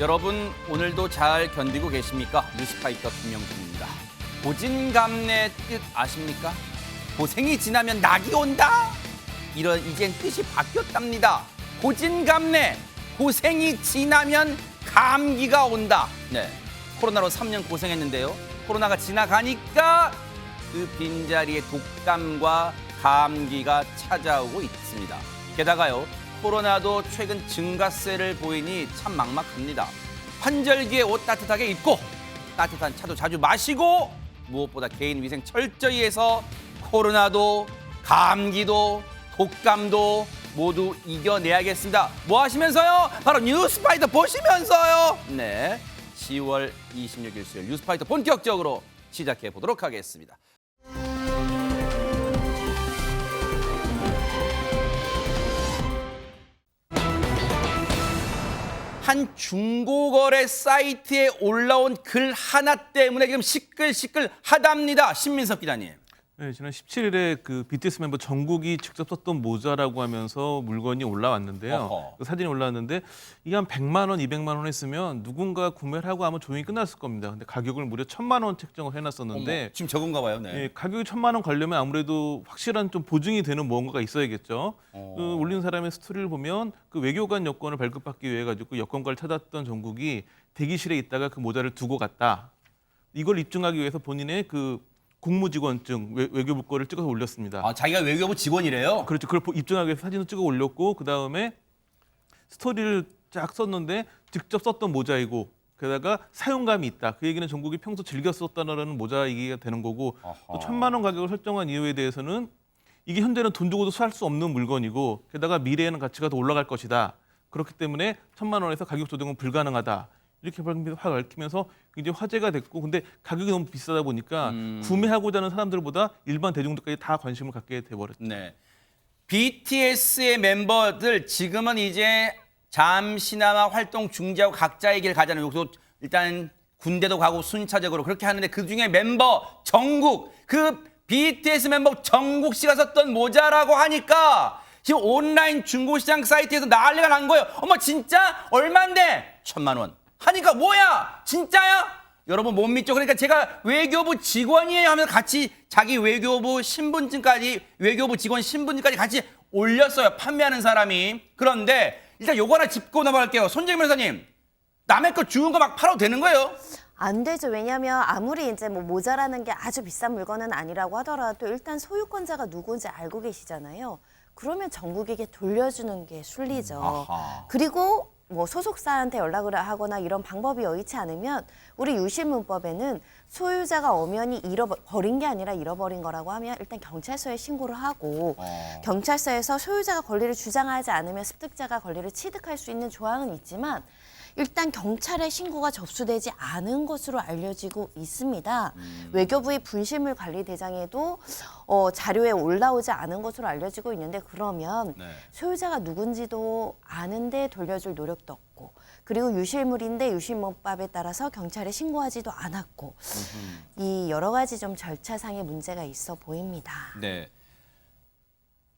여러분 오늘도 잘 견디고 계십니까? 뉴스파이터 김영준입니다. 고진감래 뜻 아십니까? 고생이 지나면 낙이 온다? 이젠 뜻이 바뀌었답니다. 고진감래, 고생이 지나면 감기가 온다. 네, 코로나로 3년 고생했는데요. 코로나가 지나가니까 그 빈자리에 독감과 감기가 찾아오고 있습니다. 게다가요, 코로나도 최근 증가세를 보이니 참 막막합니다. 환절기에 옷 따뜻하게 입고 따뜻한 차도 자주 마시고 무엇보다 개인 위생 철저히 해서 코로나도 감기도 독감도 모두 이겨내야겠습니다. 뭐 하시면서요? 바로 뉴스파이터 보시면서요. 네, 10월 26일 수요일 뉴스파이터 본격적으로 시작해 보도록 하겠습니다. 한 중고거래 사이트에 올라온 글 하나 때문에 지금 시끌시끌하답니다. 신민석 기자님. 네, 지난 17일에 그 BTS 멤버 정국이 직접 썼던 모자라고 하면서 물건이 올라왔는데요. 어허. 그 사진이 올라왔는데 이게 한 100만 원, 200만 원 했으면 누군가 구매를 하고 하면 조용히 끝났을 겁니다. 근데 가격을 무려 1,000만 원 책정을 해놨었는데 어머, 지금 저건가 봐요. 네. 예, 가격이 1,000만 원 가려면 아무래도 확실한 좀 보증이 되는 무언가가 있어야겠죠. 그 올린 사람의 스토리를 보면 그 외교관 여권을 발급받기 위해 가지고 여권과를 찾았던 정국이 대기실에 있다가 그 모자를 두고 갔다. 이걸 입증하기 위해서 본인의 그 공무직원증 외교부 거를 찍어서 올렸습니다. 아, 자기가 외교부 직원이래요? 그렇죠. 그걸 입증하기 위해서 사진을 찍어 올렸고 그 다음에 스토리를 쫙 썼는데 직접 썼던 모자이고 게다가 사용감이 있다. 그 얘기는 정국이 평소 즐겨 썼다는 모자이기가 되는 거고 또 1,000만 원 가격을 설정한 이유에 대해서는 이게 현재는 돈 주고도 살 수 없는 물건이고 게다가 미래에는 가치가 더 올라갈 것이다. 그렇기 때문에 1,000만 원에서 가격 조정은 불가능하다. 이렇게 밝히면서 굉장히 화제가 됐고 근데 가격이 너무 비싸다 보니까 구매하고자 하는 사람들보다 일반 대중들까지 다 관심을 갖게 돼버렸죠. 네. BTS의 멤버들 지금은 이제 잠시나마 활동 중지하고 각자의 길 가잖아요. 여기서 일단 군대도 가고 순차적으로 그렇게 하는데 그중에 멤버 정국, 그 BTS 멤버 정국 씨가 썼던 모자라고 하니까 지금 온라인 중고시장 사이트에서 난리가 난 거예요. 어머 진짜 얼만데? 1,000만 원. 하니까 뭐야? 진짜야? 여러분 못 믿죠? 그러니까 제가 외교부 직원이에요 하면서 같이 자기 외교부 신분증까지 외교부 직원 신분증까지 같이 올렸어요. 판매하는 사람이. 그런데 일단 요거 하나 짚고 넘어갈게요. 손재경 변호사님. 남의 거 주운 거 막 팔아도 되는 거예요? 안 되죠. 왜냐하면 아무리 이제 뭐 모자라는 게 아주 비싼 물건은 아니라고 하더라도 일단 소유권자가 누구인지 알고 계시잖아요. 그러면 정국에게 돌려주는 게 순리죠. 아하. 그리고 뭐 소속사한테 연락을 하거나 이런 방법이 여의치 않으면 우리 유실문법에는 소유자가 엄연히 버린 게 아니라 잃어버린 거라고 하면 일단 경찰서에 신고를 하고 경찰서에서 소유자가 권리를 주장하지 않으면 습득자가 권리를 취득할 수 있는 조항은 있지만 일단 경찰에 신고가 접수되지 않은 것으로 알려지고 있습니다. 외교부의 분실물 관리 대장에도 자료에 올라오지 않은 것으로 알려지고 있는데 그러면 네. 소유자가 누군지도 아는데 돌려줄 노력도 없고 그리고 유실물인데 유실문법에 따라서 경찰에 신고하지도 않았고 이 여러 가지 좀 절차상의 문제가 있어 보입니다. 네.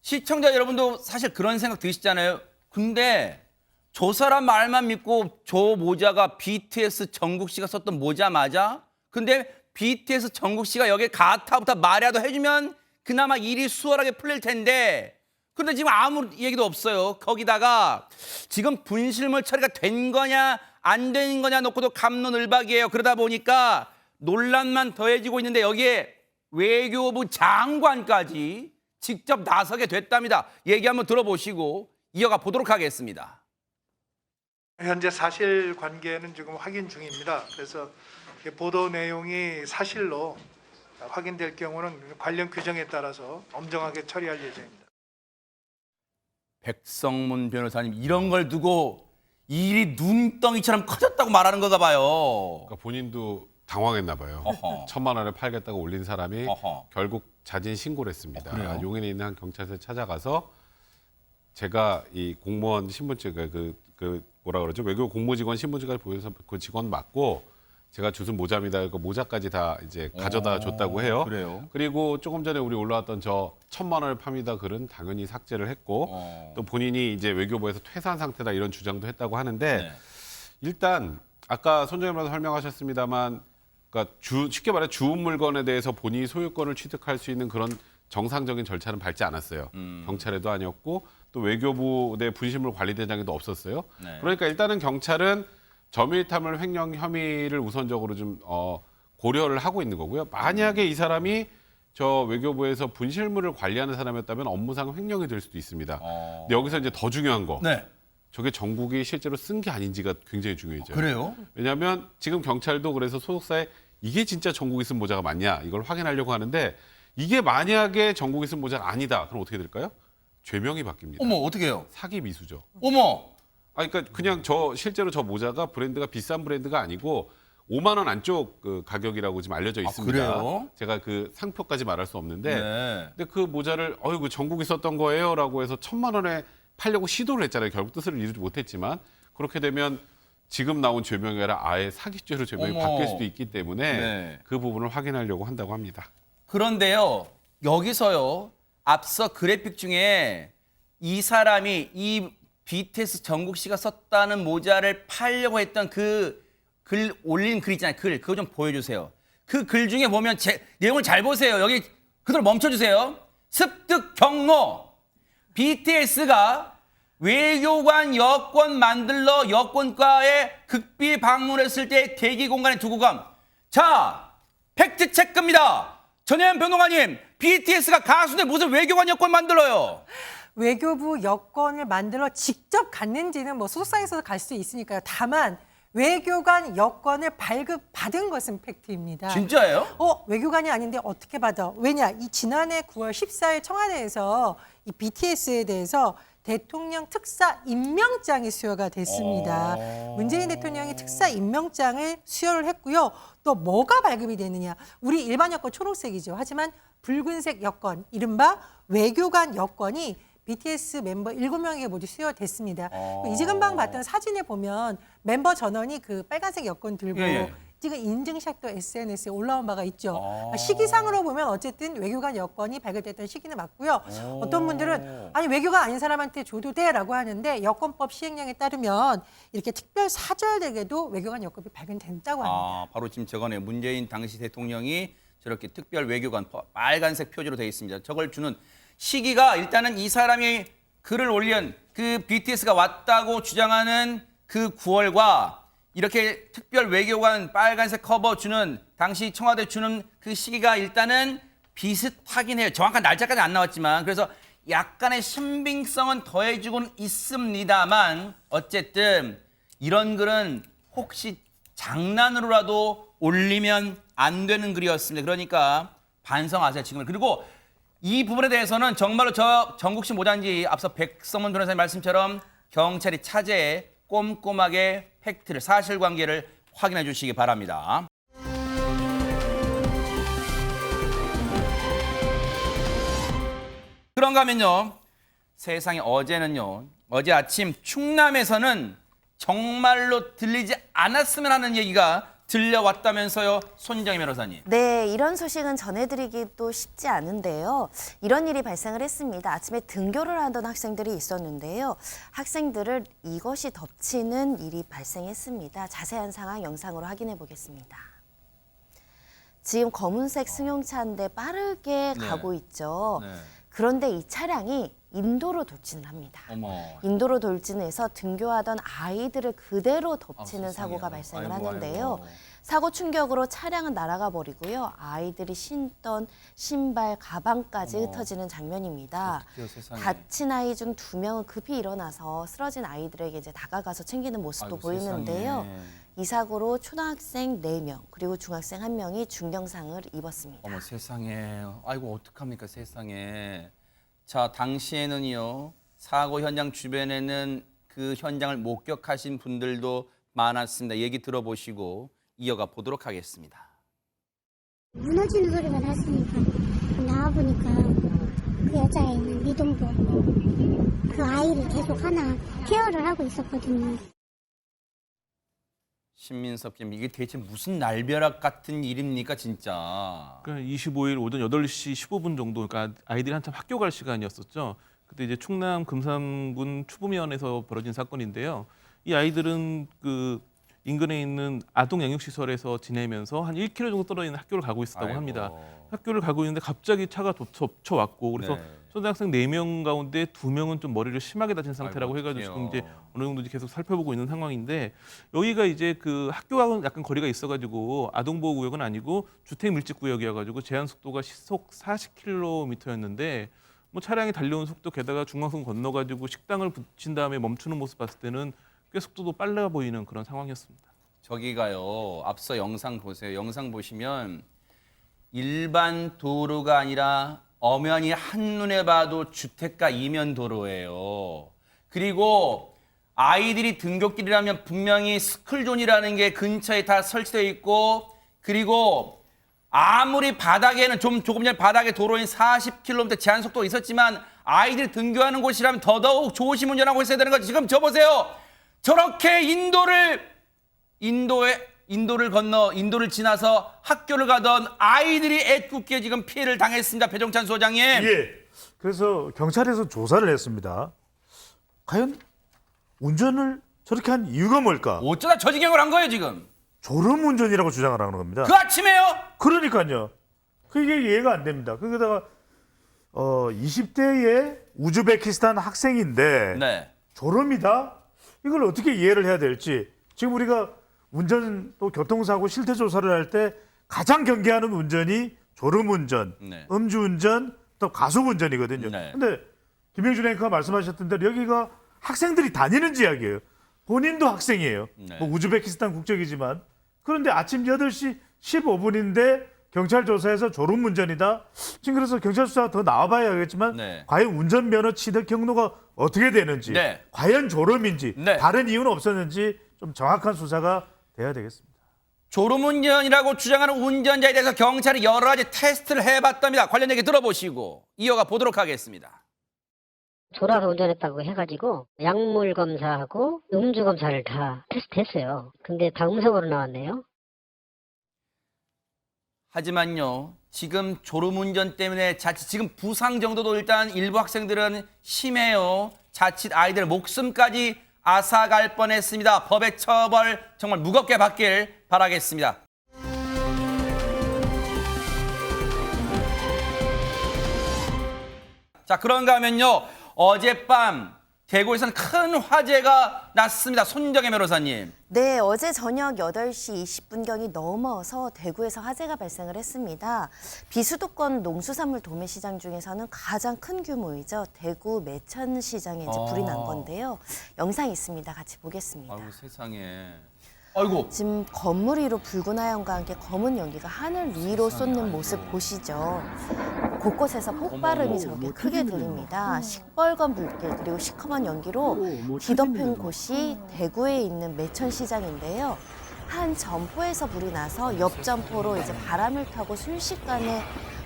시청자 여러분도 사실 그런 생각 드시잖아요. 근데 저 사람 말만 믿고 저 모자가 BTS 정국 씨가 썼던 모자 맞아? 근데 BTS 정국 씨가 여기에 가타부터 말이라도 해주면 그나마 일이 수월하게 풀릴 텐데 근데 지금 아무 얘기도 없어요. 거기다가 지금 분실물 처리가 된 거냐 안 된 거냐 놓고도 갑론을박이에요. 그러다 보니까 논란만 더해지고 있는데 여기에 외교부 장관까지 직접 나서게 됐답니다. 얘기 한번 들어보시고 이어가 보도록 하겠습니다. 현재 사실관계는 지금 확인 중입니다. 그래서 보도 내용이 사실로 확인될 경우는 관련 규정에 따라서 엄정하게 처리할 예정입니다. 백성문 변호사님 이런 걸 두고 일이 눈덩이처럼 커졌다고 말하는 건가 봐요. 그러니까 본인도 당황했나 봐요. 어허. 1,000만 원에 팔겠다고 올린 사람이 어허. 결국 자진 신고를 했습니다. 그래요? 용인에 있는 한 경찰서에 찾아가서 제가 이 공무원 신분증 뭐라 그러죠? 외교 공무직원 신분증까지 보여서 그 직원 맞고 제가 주순 모자입니다. 그 모자까지 다 이제 가져다 줬다고 해요. 그래요? 그리고 조금 전에 우리 올라왔던 저 1,000만 원을 팝니다 글은 당연히 삭제를 했고 또 본인이 이제 외교부에서 퇴사한 상태다 이런 주장도 했다고 하는데 네. 일단 아까 손정현님도 설명하셨습니다만, 그러니까 쉽게 말해 주운 물건에 대해서 본인이 소유권을 취득할 수 있는 그런 정상적인 절차는 밟지 않았어요. 경찰에도 아니었고 또 외교부 내 분실물 관리대장에도 없었어요. 네. 그러니까 일단은 경찰은 점유탐을 횡령 혐의를 우선적으로 좀 고려를 하고 있는 거고요. 만약에 이 사람이 저 외교부에서 분실물을 관리하는 사람이었다면 업무상 횡령이 될 수도 있습니다. 근데 여기서 이제 더 중요한 거. 네. 저게 전국이 실제로 쓴 게 아닌지가 굉장히 중요해져요. 그래요? 왜냐하면 지금 경찰도 그래서 소속사에 이게 진짜 전국이 쓴 모자가 맞냐 이걸 확인하려고 하는데 이게 만약에 전국이 쓴 모자가 아니다. 그럼 어떻게 될까요? 죄명이 바뀝니다. 어머, 어떻게 해요? 사기 미수죠. 어머. 그러니까 그냥 실제로 저 모자가 브랜드가 비싼 브랜드가 아니고 5만 원 안쪽 그 가격이라고 지금 알려져 있습니다. 그래요? 제가 그 상표까지 말할 수 없는데, 네. 근데 그 모자를 그 전국이 썼던 거예요라고 해서 1,000만 원에 팔려고 시도를 했잖아요. 결국 뜻을 이루지 못했지만 그렇게 되면 지금 나온 죄명이 아니라 아예 사기죄로 죄명이 어머. 바뀔 수도 있기 때문에 네. 그 부분을 확인하려고 한다고 합니다. 그런데요, 여기서요, 앞서 그래픽 중에 이 사람이 이 BTS 정국 씨가 썼다는 모자를 팔려고 했던 그 글 올린 글 있잖아요. 글 그거 좀 보여주세요. 그 글 중에 보면 내용을 잘 보세요. 여기 그대로 멈춰주세요. 습득 경로. BTS가 외교관 여권 만들러 여권과에 극비 방문했을 때 대기 공간에 두고 감. 자, 팩트 체크입니다. 전혜연 변호사님, BTS가 가수인데 무슨 외교관 여권 만들어요? 외교부 여권을 만들어 직접 갔는지는 뭐 소속사에서 갈 수 있으니까요. 다만 외교관 여권을 발급받은 것은 팩트입니다. 진짜예요? 외교관이 아닌데 어떻게 받아? 왜냐? 이 지난해 9월 14일 청와대에서 이 BTS에 대해서 대통령 특사 임명장이 수여가 됐습니다. 문재인 대통령이 특사 임명장을 수여를 했고요. 또 뭐가 발급이 되느냐? 우리 일반 여권 초록색이죠. 하지만 붉은색 여권, 이른바 외교관 여권이 BTS 멤버 7명에게 모두 수여됐습니다. 이지금방 봤던 사진에 보면 멤버 전원이 그 빨간색 여권 들고 예. 찍은 인증샷도 SNS에 올라온 바가 있죠. 시기상으로 보면 어쨌든 외교관 여권이 발급됐던 시기는 맞고요. 어떤 분들은 아니 외교관 아닌 사람한테 줘도 돼라고 하는데 여권법 시행령에 따르면 이렇게 특별 사절되게도 외교관 여권이 발급된다고 합니다. 바로 지금 저거네요. 문재인 당시 대통령이 저렇게 특별 외교관 빨간색 표지로 되어 있습니다. 저걸 주는 시기가 일단은 이 사람이 글을 올린 그 BTS가 왔다고 주장하는 그 9월과 이렇게 특별 외교관 빨간색 커버 주는 당시 청와대 주는 그 시기가 일단은 비슷하긴 해요. 정확한 날짜까지 안 나왔지만 그래서 약간의 신빙성은 더해지고는 있습니다만 어쨌든 이런 글은 혹시 장난으로라도 올리면 안 되는 글이었습니다. 그러니까 반성하세요 지금은. 그리고 이 부분에 대해서는 정말로 저 정국 씨 모자인지 앞서 백성문 변호사님 말씀처럼 경찰이 차제에 꼼꼼하게 팩트를 사실관계를 확인해 주시기 바랍니다. 그런가 하면요. 세상에 어제는요. 어제 아침 충남에서는 정말로 들리지 않았으면 하는 얘기가 들려왔다면서요. 손정희 변호사님. 네, 이런 소식은 전해드리기도 쉽지 않은데요. 이런 일이 발생을 했습니다. 아침에 등교를 하던 학생들이 있었는데요. 학생들을 이것이 덮치는 일이 발생했습니다. 자세한 상황 영상으로 확인해 보겠습니다. 지금 검은색 승용차인데 빠르게 네. 가고 있죠. 네. 그런데 이 차량이 인도로 돌진을 합니다. 어머. 인도로 돌진해서 등교하던 아이들을 그대로 덮치는 세상에. 사고가 발생을 아이고, 하는데요. 아이고. 사고 충격으로 차량은 날아가 버리고요. 아이들이 신던 신발, 가방까지 어머. 흩어지는 장면입니다. 어떡해요, 세상에. 다친 아이 중 2명은 급히 일어나서 쓰러진 아이들에게 이제 다가가서 챙기는 모습도 아이고, 보이는데요. 세상에. 이 사고로 초등학생 4명, 그리고 중학생 1명이 중경상을 입었습니다. 어머 세상에. 아이고 어떡합니까 세상에. 자 당시에는요. 사고 현장 주변에는 그 현장을 목격하신 분들도 많았습니다. 얘기 들어보시고 이어가 보도록 하겠습니다. 무너지는 소리가 났으니까 나와보니까 그 여자애 있는 미동도 그 아이를 계속 하나 케어를 하고 있었거든요. 신민섭 님 이게 대체 무슨 날벼락 같은 일입니까 진짜. 그러니까 25일 오전 8시 15분 정도, 그러니까 아이들이 한참 학교 갈 시간이었었죠. 그때 이제 충남 금산군 추부면에서 벌어진 사건인데요. 이 아이들은 그 인근에 있는 아동 양육시설에서 지내면서 한 1km 정도 떨어져 있는 학교를 가고 있었다고 아이고. 합니다. 학교를 가고 있는데 갑자기 차가 덮쳐왔고 그래서 네. 초등학생 4명 가운데 2명은 좀 머리를 심하게 다친 상태라고 아이고, 해가지고 지금 어떡해요. 이제 어느 정도 계속 살펴보고 있는 상황인데 여기가 이제 그 학교하고는 약간 거리가 있어가지고 아동보호구역은 아니고 주택밀집구역이어가지고 제한 속도가 시속 40km였는데 뭐 차량이 달려온 속도 게다가 중앙선 건너가지고 식당을 붙인 다음에 멈추는 모습 봤을 때는 꽤 속도도 빨라 보이는 그런 상황이었습니다. 저기가요. 앞서 영상 보세요. 영상 보시면 일반 도로가 아니라 엄연히 한눈에 봐도 주택가 이면 도로예요. 그리고 아이들이 등굣길이라면 분명히 스쿨존이라는 게 근처에 다 설치되어 있고 그리고 아무리 바닥에는 조금 전에 바닥에 도로인 40km 제한 속도가 있었지만 아이들이 등교하는 곳이라면 더더욱 조심 운전하고 있어야 되는 거죠. 지금 저 보세요. 저렇게 인도를 건너 인도를 지나서 학교를 가던 아이들이 애꿎게 지금 피해를 당했습니다. 배종찬 소장님. 예. 그래서 경찰에서 조사를 했습니다. 과연 운전을 저렇게 한 이유가 뭘까? 어쩌다 저 지경을 한 거예요 지금. 졸음 운전이라고 주장을 하는 겁니다. 그 아침에요. 그러니까요. 그게 이해가 안 됩니다. 거기다가 20대의 우즈베키스탄 학생인데 네. 졸음이다? 이걸 어떻게 이해를 해야 될지 지금 우리가 운전 또 교통사고 실태 조사를 할 때 가장 경계하는 운전이 졸음운전, 네. 음주운전, 또 가속운전이거든요. 네. 근데 김영준 앵커가 말씀하셨던 대로 여기가 학생들이 다니는 지역이에요. 본인도 학생이에요. 네. 뭐 우즈베키스탄 국적이지만 그런데 아침 8시 15분인데 경찰 조사에서 졸음운전이다. 지금 그래서 경찰 수사가 더 나와봐야겠지만 네. 과연 운전면허 취득 경로가 어떻게 되는지 네. 과연 졸음인지 네. 다른 이유는 없었는지 좀 정확한 수사가 돼야 되겠습니다. 졸음운전이라고 주장하는 운전자에 대해서 경찰이 여러 가지 테스트를 해봤답니다. 관련 얘기 들어보시고 이어가 보도록 하겠습니다. 졸아서 운전했다고 해가지고 약물 검사하고 음주 검사를 다 테스트했어요. 근데 다 음성으로 나왔네요. 하지만요, 지금 졸음운전 때문에 자칫 지금 부상 정도도 일단 일부 학생들은 심해요. 자칫 아이들 목숨까지 앗아갈 뻔했습니다. 법의 처벌 정말 무겁게 받길 바라겠습니다. 자, 그런가 하면요, 어젯밤 대구에서는 큰 화재가 났습니다. 손정혜 변호사님. 네, 어제 저녁 8시 20분경이 넘어서 대구에서 화재가 발생을 했습니다. 비수도권 농수산물 도매시장 중에서는 가장 큰 규모이죠. 대구 매천시장에 이제 불이 난 건데요. 영상이 있습니다. 같이 보겠습니다. 아이고 세상에. 아이고. 지금 건물 위로 붉은 하연과 함께 검은 연기가 하늘 위로 쏟는 모습 보시죠. 곳곳에서 폭발음이 저렇게 크게 들립니다. 시뻘건 불길 그리고 시커먼 연기로 뒤덮인 곳이 대구에 있는 매천시장인데요. 한 점포에서 불이 나서 옆 점포로 이제 바람을 타고 순식간에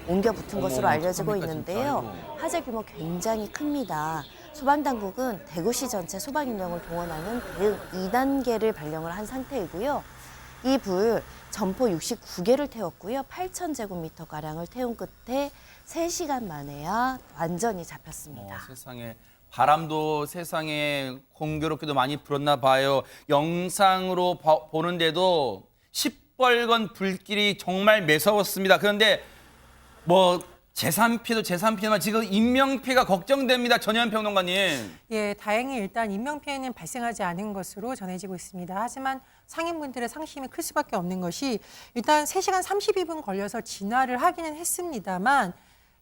옮겨 붙은 것으로 알려지고 있는데요. 화재 규모 굉장히 큽니다. 소방당국은 대구시 전체 소방 인력을 동원하는 대응 2단계를 발령을 한 상태이고요. 이 불 점포 69개를 태웠고요. 8,000제곱미터가량을 태운 끝에 3시간 만에야 완전히 잡혔습니다. 세상에 바람도 세상에 공교롭게도 많이 불었나 봐요. 영상으로 보는데도 시뻘건 불길이 정말 매서웠습니다. 그런데 뭐 재산 피해도 재산 피해만 지금 인명 피해가 걱정됩니다. 전현 평론가님. 예, 다행히 일단 인명 피해는 발생하지 않은 것으로 전해지고 있습니다. 하지만 상인분들의 상심이 클 수밖에 없는 것이 일단 3시간 32분 걸려서 진화를 하기는 했습니다만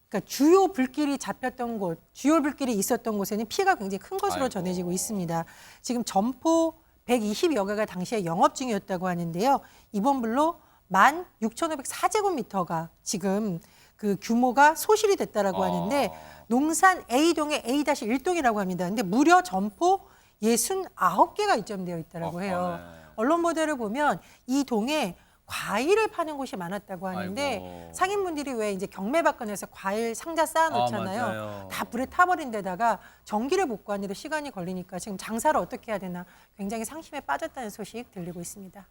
그러니까 주요 불길이 잡혔던 곳, 주요 불길이 있었던 곳에는 피해가 굉장히 큰 것으로 전해지고 있습니다. 지금 점포 120여 개가 당시에 영업 중이었다고 하는데요. 이번 불로 16,504제곱미터가 지금 그 규모가 소실이 됐다라고 하는데 농산 A동의 A-1동이라고 합니다. 근데 무려 점포 69개가 입점되어 있다라고 해요. 언론 보도를 보면 이 동에 과일을 파는 곳이 많았다고 하는데 아이고. 상인분들이 왜 이제 경매받거나서 과일 상자 쌓아놓잖아요. 맞아요. 다 불에 타버린 데다가 전기를 복구하는데도 시간이 걸리니까 지금 장사를 어떻게 해야 되나 굉장히 상심에 빠졌다는 소식 들리고 있습니다.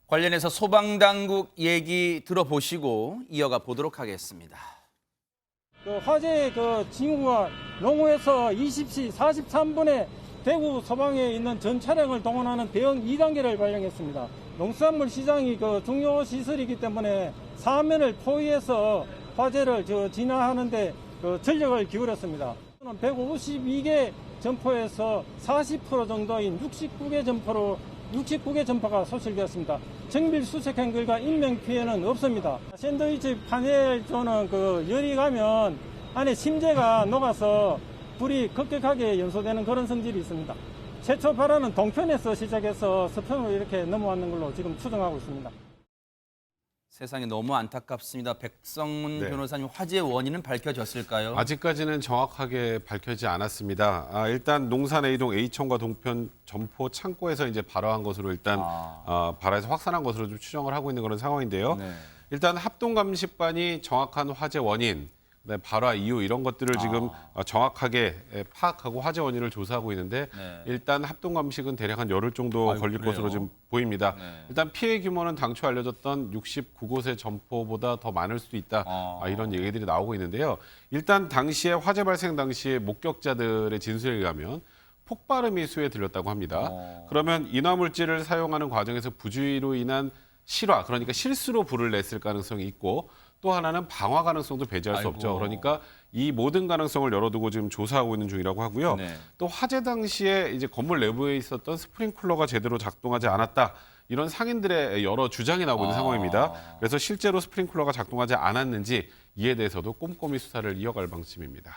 관련해서 소방당국 얘기 들어보시고 이어가 보도록 하겠습니다. 그 화재의 그 징후가 농후에서 20시 43분에 대구 소방에 있는 전 차량을 동원하는 대응 2단계를 발령했습니다. 농수산물 시장이 중요 시설이기 때문에 사면을 포위해서 화재를 진화하는데 전력을 기울였습니다. 152개 점포에서 40% 정도인 69개 점포가 소실되었습니다. 정밀 수색 행글과 인명 피해는 없습니다. 샌드위치 파넬조는 열이 가면 안에 심재가 녹아서 불이 급격하게 연소되는 그런 성질이 있습니다. 최초 발화는 동편에서 시작해서 서편으로 이렇게 넘어왔는 걸로 지금 추정하고 있습니다. 세상에 너무 안타깝습니다. 백성문 네. 변호사님, 화재 원인은 밝혀졌을까요? 아직까지는 정확하게 밝혀지지 않았습니다. 일단 농산 A동 A청과 동편 점포 창고에서 이제 발화한 것으로 일단 발화해서 확산한 것으로 좀 추정을 하고 있는 그런 상황인데요. 네. 일단 합동감식반이 정확한 화재 원인, 그다음에 발화 이유 이런 것들을 지금 정확하게 파악하고 화재 원인을 조사하고 있는데 네. 일단 합동감식은 대략 한 열흘 정도 아이고, 걸릴 그래요? 것으로 지금 보입니다. 네. 일단 피해 규모는 당초 알려졌던 69곳의 점포보다 더 많을 수도 있다. 이런 얘기들이 나오고 있는데요. 일단 당시에 화재 발생 당시에 목격자들의 진술에 의하면 폭발음이 수에 들렸다고 합니다. 그러면 인화물질을 사용하는 과정에서 부주의로 인한 실화, 그러니까 실수로 불을 냈을 가능성이 있고 또 하나는 방화 가능성도 배제할 수 없죠. 그러니까 이 모든 가능성을 열어두고 지금 조사하고 있는 중이라고 하고요. 네. 또 화재 당시에 이제 건물 내부에 있었던 스프링클러가 제대로 작동하지 않았다. 이런 상인들의 여러 주장이 나오고 있는 상황입니다. 그래서 실제로 스프링클러가 작동하지 않았는지 이에 대해서도 꼼꼼히 수사를 이어갈 방침입니다.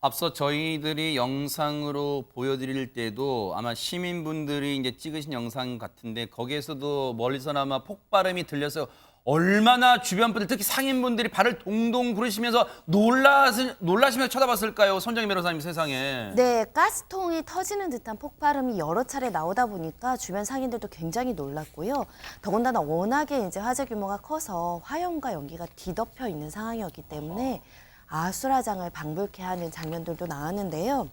앞서 저희들이 영상으로 보여드릴 때도 아마 시민분들이 이제 찍으신 영상 같은데 거기에서도 멀리서나마 폭발음이 들려서 얼마나 주변 분들, 특히 상인분들이 발을 동동 구르시면서 놀라시면서 쳐다봤을까요? 손정희 변호사님, 세상에. 네, 가스통이 터지는 듯한 폭발음이 여러 차례 나오다 보니까 주변 상인들도 굉장히 놀랐고요. 더군다나 워낙에 이제 화재 규모가 커서 화염과 연기가 뒤덮여 있는 상황이었기 때문에 아수라장을 방불케 하는 장면들도 나왔는데요.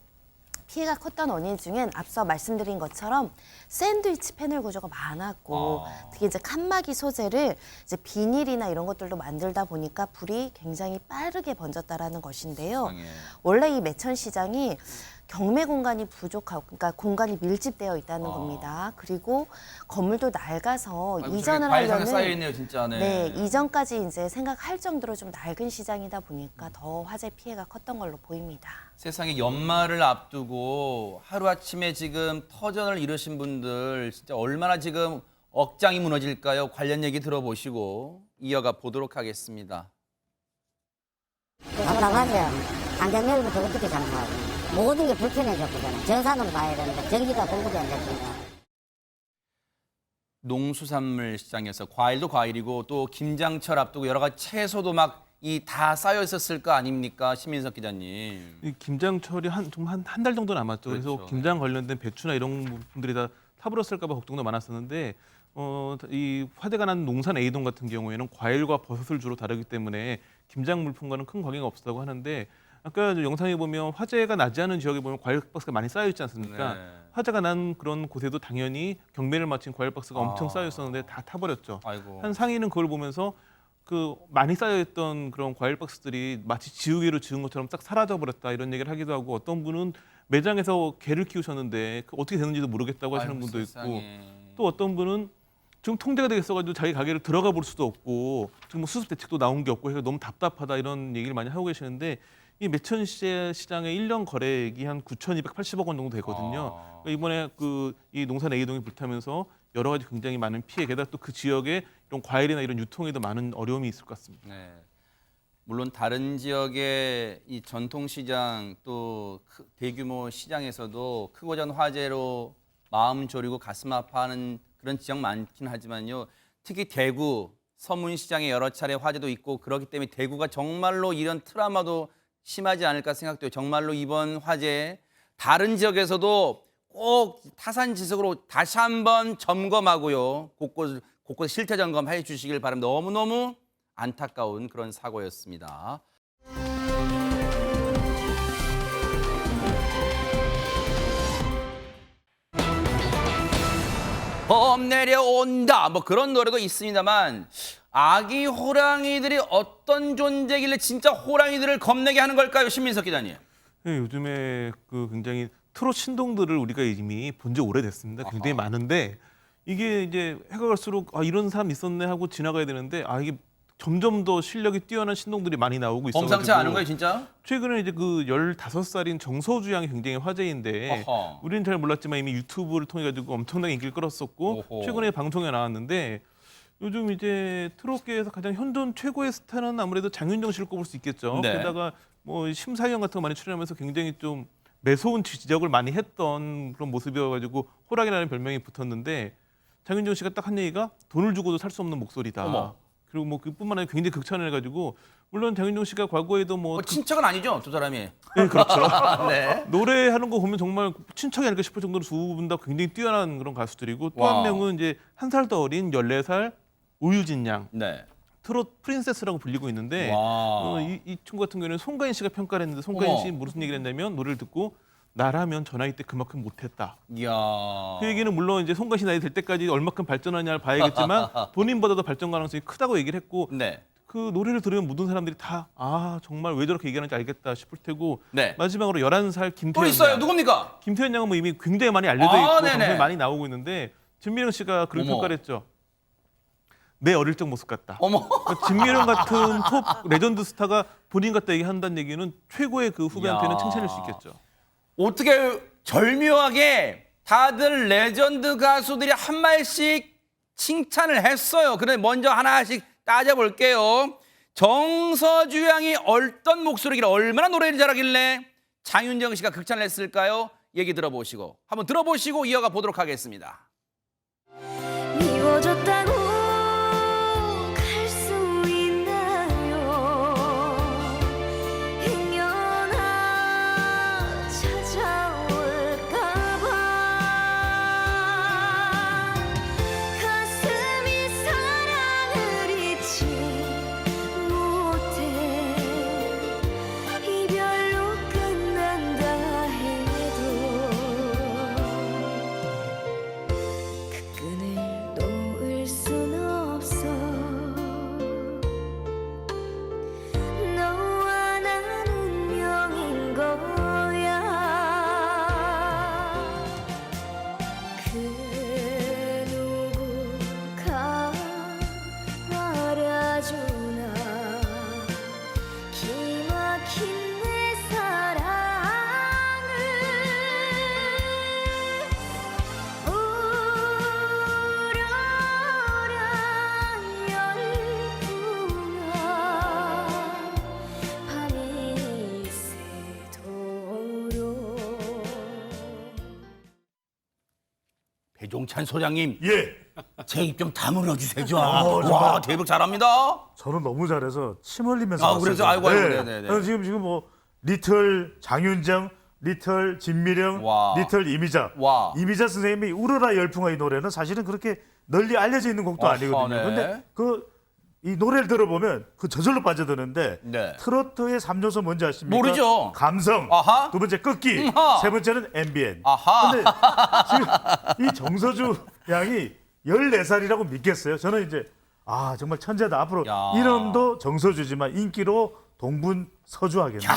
피해가 컸던 원인 중엔 앞서 말씀드린 것처럼 샌드위치 패널 구조가 많았고 특히 이제 칸막이 소재를 이제 비닐이나 이런 것들도 만들다 보니까 불이 굉장히 빠르게 번졌다라는 것인데요. 원래 이 매천시장이 경매 공간이 부족하고, 그러니까 공간이 밀집되어 있다는 겁니다. 그리고 건물도 낡아서 이전을 하려는 쌓여 있네요, 진짜. 네, 이전까지 이제 생각할 정도로 좀 낡은 시장이다 보니까 더 화재 피해가 컸던 걸로 보입니다. 세상에 연말을 앞두고 하루아침에 지금 터전을 이루신 분들 진짜 얼마나 지금 억장이 무너질까요? 관련 얘기 들어보시고 이어가 보도록 하겠습니다. 답답하죠. 안경열부터 어떻게 장사하고. 모든 게 불편해졌거든요. 정산으로 가야 되는데 전기가 공급이 안 됐습니다. 농수산물 시장에서 과일도 과일이고 또 김장철 앞두고 여러 가지 채소도 막 이 다 쌓여 있었을 거 아닙니까? 시민석 기자님. 이 김장철이 한 달 정도 남았죠. 그래서 그렇죠. 김장 관련된 배추나 이런 부분들이 다 타버렸을까 봐 걱정도 많았었는데 이 화재가 난 농산 A동 같은 경우에는 과일과 버섯을 주로 다루기 때문에 김장 물품과는 큰 관계가 없었다고 하는데 아까 영상에 보면 화재가 나지 않은 지역에 보면 과일 박스가 많이 쌓여 있지 않습니까? 네. 화재가 난 그런 곳에도 당연히 경매를 마친 과일 박스가 엄청 쌓여 있었는데 다 타버렸죠. 아이고. 한 상인은 그걸 보면서 많이 쌓여있던 그런 과일 박스들이 마치 지우개로 지운 것처럼 싹 사라져버렸다 이런 얘기를 하기도 하고 어떤 분은 매장에서 개를 키우셨는데 어떻게 되는지도 모르겠다고 하시는 아이고, 분도 세상에. 있고 또 어떤 분은 지금 통제가 되겠어가지고 자기 가게를 들어가 볼 수도 없고 지금 뭐 수습 대책도 나온 게 없고 해서 너무 답답하다 이런 얘기를 많이 하고 계시는데 이 매천시장의 1년 거래액이 한 9,280억 원 정도 되거든요. 그러니까 이번에 이 농산 A동이 불타면서 여러 가지 굉장히 많은 피해, 게다가 또 그 지역에 이런 과일이나 이런 유통에도 많은 어려움이 있을 것 같습니다. 네. 물론 다른 지역의 이 전통시장 또 대규모 시장에서도 크고 작은 화재로 마음 졸이고 가슴 아파하는 그런 지역 많긴 하지만요. 특히 대구 서문시장에 여러 차례 화재도 있고 그렇기 때문에 대구가 정말로 이런 트라우마도 심하지 않을까 생각돼요. 정말로 이번 화재 다른 지역에서도 꼭 타산지석으로 다시 한번 점검하고요. 곳곳 실태 점검해 주시길 바랍니다. 너무너무 안타까운 그런 사고였습니다. 범 내려온다 뭐 그런 노래도 있습니다만 아기 호랑이들이 어떤 존재길래 진짜 호랑이들을 겁내게 하는 걸까요? 신민석 기자님. 네, 요즘에 굉장히 트롯 신동들을 우리가 이미 본 지 오래됐습니다. 굉장히 많은데 이게 이제 해가 갈수록 이런 사람 있었네 하고 지나가야 되는데 이게 점점 더 실력이 뛰어난 신동들이 많이 나오고 있어가지고 범상치 않은 거예요, 진짜? 최근에 이제 그 15살인 정서주 양이 굉장히 화제인데 어허. 우리는 잘 몰랐지만 이미 유튜브를 통해 가지고 엄청나게 인기를 끌었었고 오호. 최근에 방송에 나왔는데 요즘 이제 트롯계에서 가장 현존 최고의 스타는 아무래도 장윤정 씨를 꼽을 수 있겠죠. 네. 게다가 뭐 심사위원 같은 거 많이 출연하면서 굉장히 좀 매서운 지적을 많이 했던 그런 모습이어가지고 호랑이라는 별명이 붙었는데 장윤정 씨가 딱 한 얘기가 돈을 주고도 살 수 없는 목소리다. 어머. 그리고 뭐 그뿐만 아니라 굉장히 극찬을 해가지고 물론 장윤정 씨가 과거에도 뭐 친척은 아니죠, 두 사람이. 네, 그렇죠. 네. 노래하는 거 보면 정말 친척이 아닐까 싶을 정도로 두 분 다 굉장히 뛰어난 그런 가수들이고 또 한 와우. 명은 이제 한 살 더 어린 14살 우유진 양. 네. 트롯 프린세스라고 불리고 있는데 와. 이 친구 같은 경우에는 송가인 씨가 평가를 했는데 송가인 어머. 씨 무슨 얘기를 했냐면 노래를 듣고 나라면 저 나이 때 그만큼 못했다. 이야. 그 얘기는 물론 이제 송가인 씨 나이 될 때까지 얼마큼 발전하냐를 봐야겠지만 본인보다도 발전 가능성이 크다고 얘기를 했고 네. 그 노래를 들으면 모든 사람들이 다 정말 왜 저렇게 얘기하는지 알겠다 싶을 테고 네. 마지막으로 11살 또 김태현 있어요. 양. 누굽니까? 김태현 양은 뭐 이미 굉장히 많이 알려져 있고 네네. 방송에 많이 나오고 있는데 진미령 씨가 그런 어머. 평가를 했죠. 내 어릴 적 모습 같다. 어머. 그러니까 진미령 같은 톱 레전드 스타가 본인 같다 얘기한다는 얘기는 최고의 그 후배한테는 이야. 칭찬일 수 있겠죠. 어떻게 절묘하게 다들 레전드 가수들이 한 말씩 칭찬을 했어요. 그런데 먼저 하나씩 따져볼게요. 정서주 양이 어떤 목소리길래 얼마나 노래를 잘하길래 장윤정 씨가 극찬을 했을까요? 얘기 들어보시고 한번 들어보시고 이어가 보도록 하겠습니다. 미워졌다고 갈 수 있나요? 행여나 찾아올까봐 가슴이 사랑을 잊지 못해 이별로 끝난다 해도 끈을 놓을 순 없어 너와 난 운명인 거야 그 누구가 말아주나 기막힌 내 사랑을 우러라 열풍아 밤이 새도록 배종찬 소장님, 예. 제 입 좀 다물어 주세요. 정말. 와, 대박 잘합니다. 저는 너무 잘해서 침 흘리면서 아, 그래서? 봤어요. 아이고, 네네네. 저는 지금 뭐 리틀 장윤정, 리틀 진미령, 와. 리틀 이미자. 와. 이미자 선생님이 우러라 열풍아 이 노래는 사실은 그렇게 널리 알려져 있는 곡도 어허, 아니거든요. 네. 근데 이 노래를 들어보면 그 저절로 빠져드는데 네. 트로트의 3요소 뭔지 아십니까? 모르죠. 감성, 아하. 두 번째 끝기, 음하. 세 번째는 앰비엔. 아하. 근데 지금 이 정서주 양이 14살이라고 믿겠어요. 저는 이제 정말 천재다. 앞으로 야. 이름도 정서주지만 인기로 동분서주하겠네요.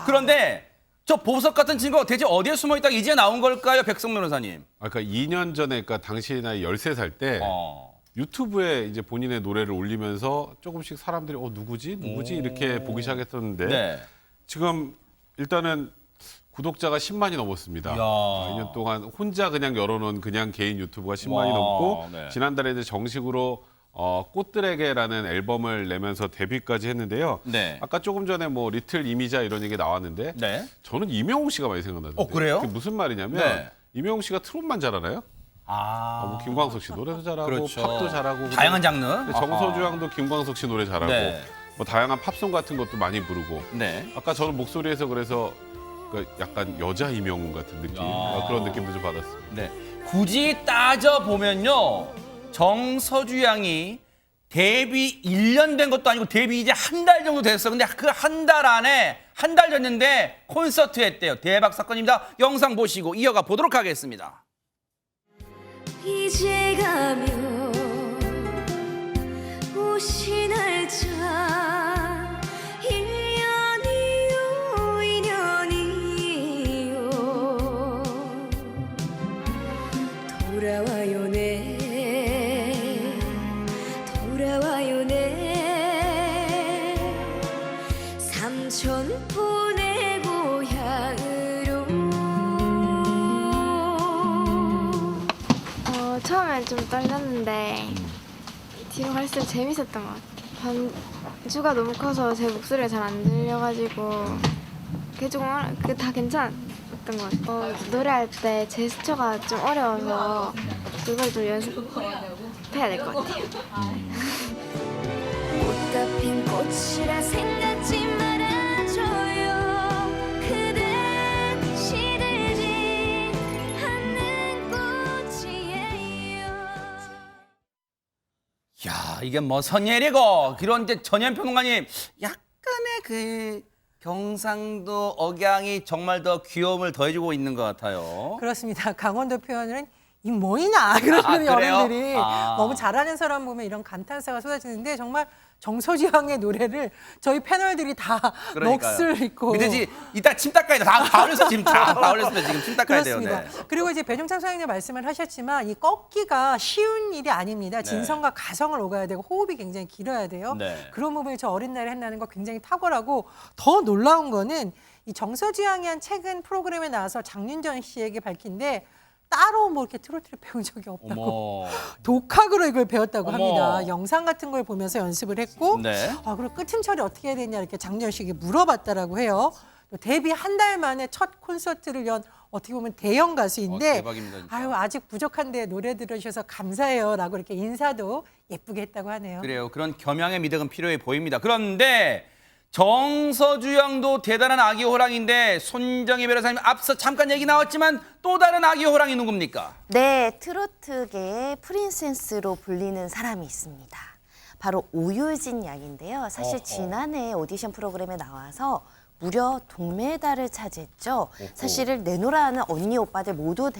그런데 저 보석 같은 친구가 대체 어디에 숨어 있다가 이제 나온 걸까요, 백성 변호사님? 그러니까 2년 전에 그러니까 당시 나이 13살 때 유튜브에 이제 본인의 노래를 올리면서 조금씩 사람들이 누구지 이렇게 보기 시작했었는데 네. 지금 일단은 구독자가 10만이 넘었습니다. 이야. 2년 동안 혼자 그냥 열어놓은 그냥 개인 유튜브가 10만이 와, 넘고 네. 지난달에 이제 정식으로 꽃들에게라는 앨범을 내면서 데뷔까지 했는데요. 네. 아까 조금 전에 뭐 리틀 이미자 이런 얘기 나왔는데 네. 저는 이명웅 씨가 많이 생각나는데 그래요? 그게 무슨 말이냐면 네. 이명웅 씨가 트롯만 잘하나요? 뭐 김광석 씨 노래도 잘하고 그렇죠. 팝도 잘하고 다양한 장르. 정서주 양도 김광석 씨 노래 잘하고 네. 뭐 다양한 팝송 같은 것도 많이 부르고 네. 아까 저는 목소리에서 그래서 그 약간 여자 이명웅 같은 느낌 그런 느낌도 좀 받았습니다. 네. 굳이 따져 보면요, 정서주 양이 데뷔 1년 된 것도 아니고 데뷔 이제 한 달 정도 됐어. 근데 그 한 달 안에 한 달 됐는데 콘서트 했대요. 대박 사건입니다. 영상 보시고 이어가 보도록 하겠습니다. 이제 가면 오시 날짜 1년이요 2년이요 뒤로 갈수록 재밌었던 것 같아요. 반주가 너무 커서 제 목소리가 잘 안 들려가지고 그게 조금 그게 다 괜찮았던 것 같아요. 노래할 때 제스처가 좀 어려워서 그걸 좀 연습해야 될 것 같아요. 꽃다 핀 꽃이라 생각지 말아줘요. 그댄 시들지 않는 꽃이에요. 야, 이게 뭐 선예리고 그런데 전현평론가님 약간의 그 경상도 억양이 정말 더 귀여움을 더해주고 있는 것 같아요. 그렇습니다. 강원도 표현은 이 뭐이나 그러는 그래요? 어른들이 아. 너무 잘하는 사람 보면 이런 감탄사가 쏟아지는데 정말 정서지향의 노래를 저희 패널들이 다 넋을 잃고 밑에지 이따 침 닦아야 돼. 다 흘렸어 지금 다 흘렸습니다. 지금 침 닦아야 돼요. 그렇습니다. 네. 그리고 이제 배종찬 소장님 말씀을 하셨지만 이 꺾기가 쉬운 일이 아닙니다. 진성과 가성을 오가야 되고 호흡이 굉장히 길어야 돼요. 네. 그런 부분이 저 어린 나이에 한다는 거 굉장히 탁월하고 더 놀라운 거는 이 정서지향이 한 최근 프로그램에 나와서 장윤정 씨에게 밝힌데 따로 뭐 이렇게 트로트를 배운 적이 없다고 어머. 독학으로 이걸 배웠다고 어머. 합니다. 영상 같은 걸 보면서 연습을 했고 네. 그리고 끝은 처리 어떻게 해야 되냐 이렇게 장윤정 씨에게 물어봤다라고 해요. 또 데뷔 한 달 만에 첫 콘서트를 연 어떻게 보면 대형 가수인데 대박입니다, 진짜. 아유 아직 부족한데 노래 들으셔서 감사해요라고 이렇게 인사도 예쁘게 했다고 하네요. 그래요. 그런 겸양의 미덕은 필요해 보입니다. 그런데 정서주 양도 대단한 아기 호랑인데 손정희 변호사님 앞서 잠깐 얘기 나왔지만 또 다른 아기 호랑이 누굽니까? 네, 트로트계의 프린세스로 불리는 사람이 있습니다. 바로 오유진 양인데요. 사실 지난해 오디션 프로그램에 나와서 무려 동메달을 차지했죠. 사실은 내노라 하는 언니 오빠들 모두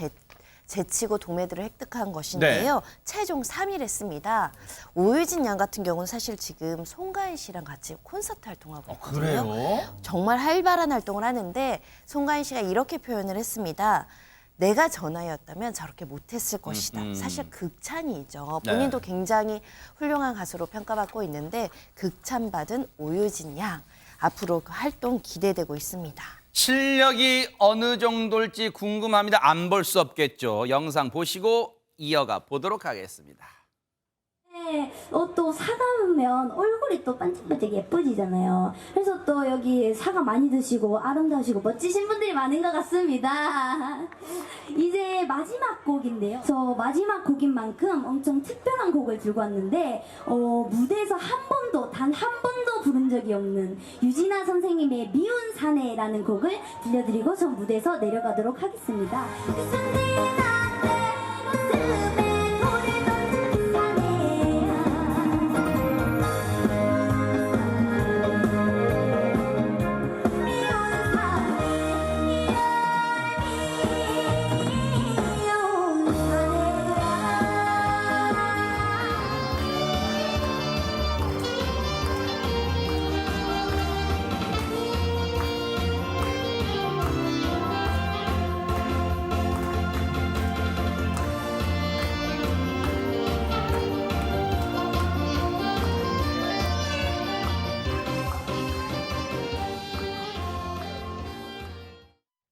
제치고 동메달을 획득한 것인데요. 최종 3위를 했습니다. 오유진 양 같은 경우는 사실 지금 송가인 씨랑 같이 콘서트 활동하고 있거든요. 그래요? 정말 활발한 활동을 하는데 송가인 씨가 이렇게 표현을 했습니다. 내가 전하였다면 저렇게 못했을 것이다. 사실 극찬이죠. 본인도 굉장히 훌륭한 가수로 평가받고 있는데 극찬받은 오유진 양. 앞으로 그 활동 기대되고 있습니다. 실력이 어느 정도일지 궁금합니다. 안 볼 수 없겠죠. 영상 보시고 이어가 보도록 하겠습니다. 네, 또 사가면 얼굴이 또 반짝반짝 예뻐지잖아요. 그래서 또 여기 사과 많이 드시고 아름다우시고 멋지신 분들이 많은 것 같습니다. 이제 마지막 곡인데요. 그래서 마지막 곡인 만큼 엄청 특별한 곡을 들고 왔는데 무대에서 단 한 번도 부른 적이 없는 유진아 선생님의 미운 사내라는 곡을 들려드리고 전 무대에서 내려가도록 하겠습니다.